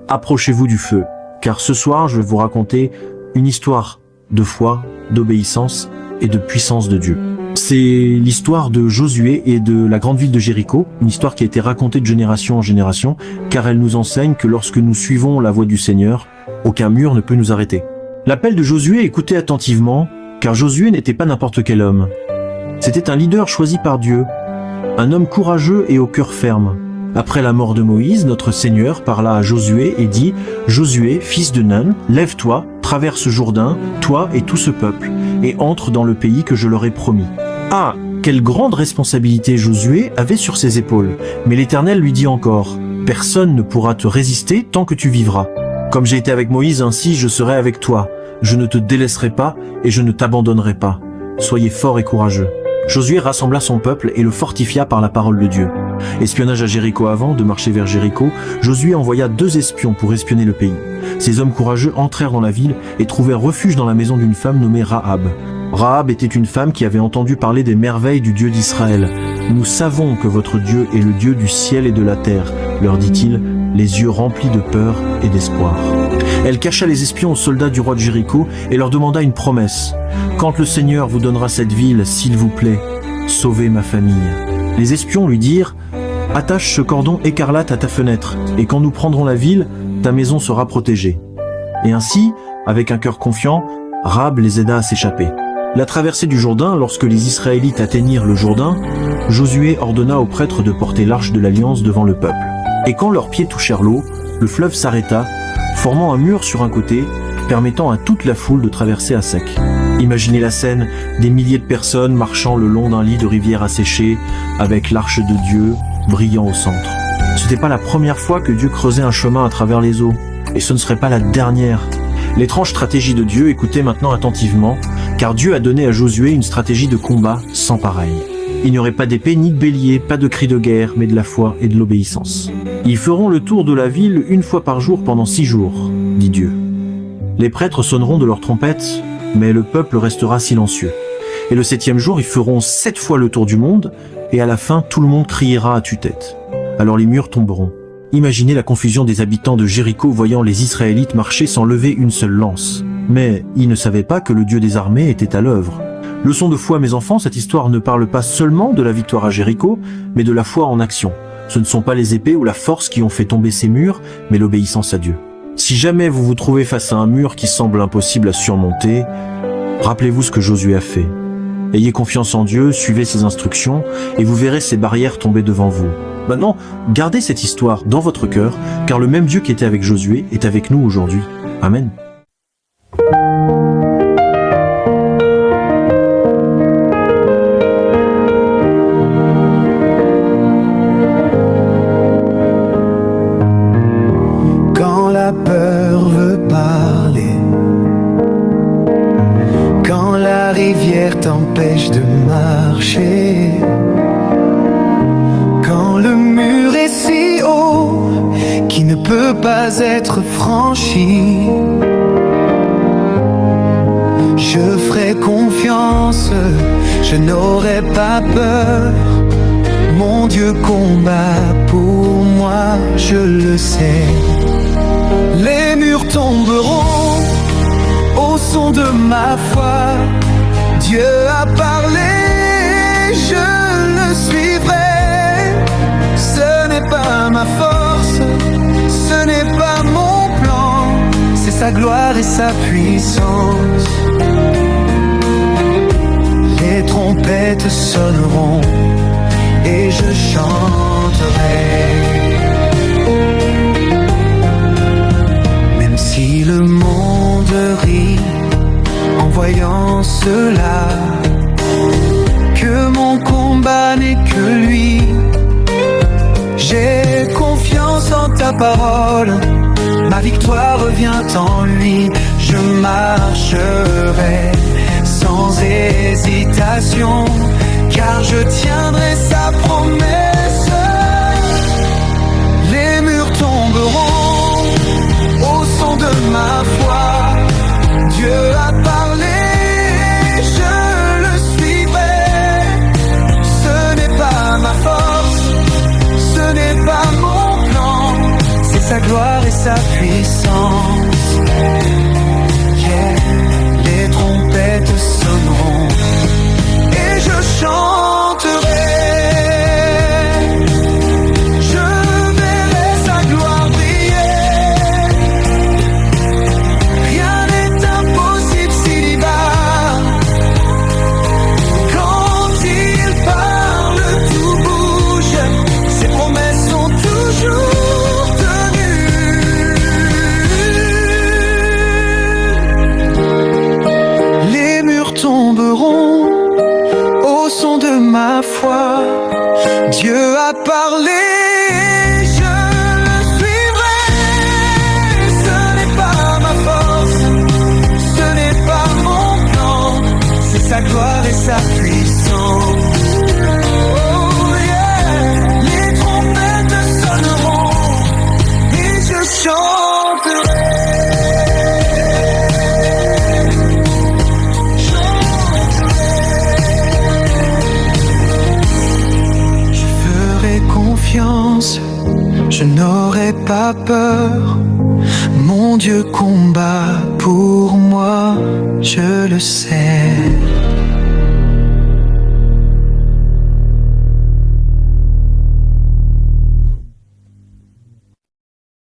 approchez-vous du feu, car ce soir je vais vous raconter une histoire de foi, d'obéissance et de puissance de Dieu. C'est l'histoire de Josué et de la grande ville de Jéricho, une histoire qui a été racontée de génération en génération, car elle nous enseigne que lorsque nous suivons la voie du Seigneur, aucun mur ne peut nous arrêter. L'appel de Josué, écoutez attentivement, car Josué n'était pas n'importe quel homme. C'était un leader choisi par Dieu, un homme courageux et au cœur ferme. Après la mort de Moïse, notre Seigneur parla à Josué et dit « Josué, fils de Nun, lève-toi, traverse Jourdain, toi et tout ce peuple, et entre dans le pays que je leur ai promis. » Ah, quelle grande responsabilité Josué avait sur ses épaules. Mais l'Éternel lui dit encore « Personne ne pourra te résister tant que tu vivras. Comme j'ai été avec Moïse, ainsi je serai avec toi. Je ne te délaisserai pas et je ne t'abandonnerai pas. Soyez fort et courageux. » Josué rassembla son peuple et le fortifia par la parole de Dieu. Espionnage à Jéricho avant de marcher vers Jéricho, Josué envoya 2 espions pour espionner le pays. Ces hommes courageux entrèrent dans la ville et trouvèrent refuge dans la maison d'une femme nommée Rahab. Rahab était une femme qui avait entendu parler des merveilles du Dieu d'Israël. « Nous savons que votre Dieu est le Dieu du ciel et de la terre », leur dit-il, les yeux remplis de peur et d'espoir. Elle cacha les espions aux soldats du roi de Jéricho et leur demanda une promesse. « Quand le Seigneur vous donnera cette ville, s'il vous plaît, sauvez ma famille. » Les espions lui dirent « Attache ce cordon écarlate à ta fenêtre, et quand nous prendrons la ville, ta maison sera protégée. » Et ainsi, avec un cœur confiant, Rahab les aida à s'échapper. La traversée du Jourdain, lorsque les Israélites atteignirent le Jourdain, Josué ordonna aux prêtres de porter l'arche de l'Alliance devant le peuple. Et quand leurs pieds touchèrent l'eau, le fleuve s'arrêta, formant un mur sur un côté, permettant à toute la foule de traverser à sec. Imaginez la scène, des milliers de personnes marchant le long d'un lit de rivière asséché, avec l'arche de Dieu brillant au centre. Ce n'était pas la première fois que Dieu creusait un chemin à travers les eaux, et ce ne serait pas la dernière. L'étrange stratégie de Dieu, écoutez maintenant attentivement, car Dieu a donné à Josué une stratégie de combat sans pareil. Il n'y aurait pas d'épée ni de bélier, pas de cri de guerre, mais de la foi et de l'obéissance. Ils feront le tour de la ville 1 fois par jour pendant 6 jours, dit Dieu. Les prêtres sonneront de leurs trompettes, mais le peuple restera silencieux. Et le 7e jour, ils feront 7 fois le tour du monde, et à la fin, tout le monde criera à tue-tête. Alors les murs tomberont. Imaginez la confusion des habitants de Jéricho voyant les Israélites marcher sans lever une seule lance. Mais ils ne savaient pas que le Dieu des armées était à l'œuvre. Leçon de foi, mes enfants, cette histoire ne parle pas seulement de la victoire à Jéricho, mais de la foi en action. Ce ne sont pas les épées ou la force qui ont fait tomber ces murs, mais l'obéissance à Dieu. Si jamais vous vous trouvez face à un mur qui semble impossible à surmonter, rappelez-vous ce que Josué a fait. Ayez confiance en Dieu, suivez ses instructions, et vous verrez ces barrières tomber devant vous. Maintenant, gardez cette histoire dans votre cœur, car le même Dieu qui était avec Josué est avec nous aujourd'hui. Amen. Quand la peur veut parler, quand la rivière t'empêche de marcher, quand le mur est si haut qui ne peut pas être franchi, je ferai confiance, je n'aurai pas peur. Mon Dieu combat pour moi, je le sais. Les murs tomberont au son de ma foi. Dieu a parlé, je le suivrai. Ce n'est pas ma force, ce n'est pas mon plan, c'est sa gloire et sa puissance. Les trompettes sonneront et je chanterai. Même si le monde rit en voyant cela, que mon combat n'est que lui, j'ai confiance en ta parole, ma victoire revient en lui. Je marcherai sans hésitation, car je tiendrai sa promesse. Les murs tomberont au son de ma foi. Dieu a parlé, je le suivrai. Ce n'est pas ma force, ce n'est pas mon plan, c'est sa sa gloire et sa puissance. Yeah, les trompettes sonneront et je chanterai. Je verrai sa gloire briller. Rien n'est impossible s'il y va. Quand il parle, tout bouge. Ses promesses sont toujours tenues. Les murs tomberont au son de ma foi. Dieu a parlé, je le suivrai. Ce n'est pas ma force, ce n'est pas mon plan, c'est sa gloire et sa puissance. Oh yeah, les trompettes sonneront et je chanterai. Je ferai confiance, je n'aurai pas peur. Mon Dieu combat pour moi, je le sais.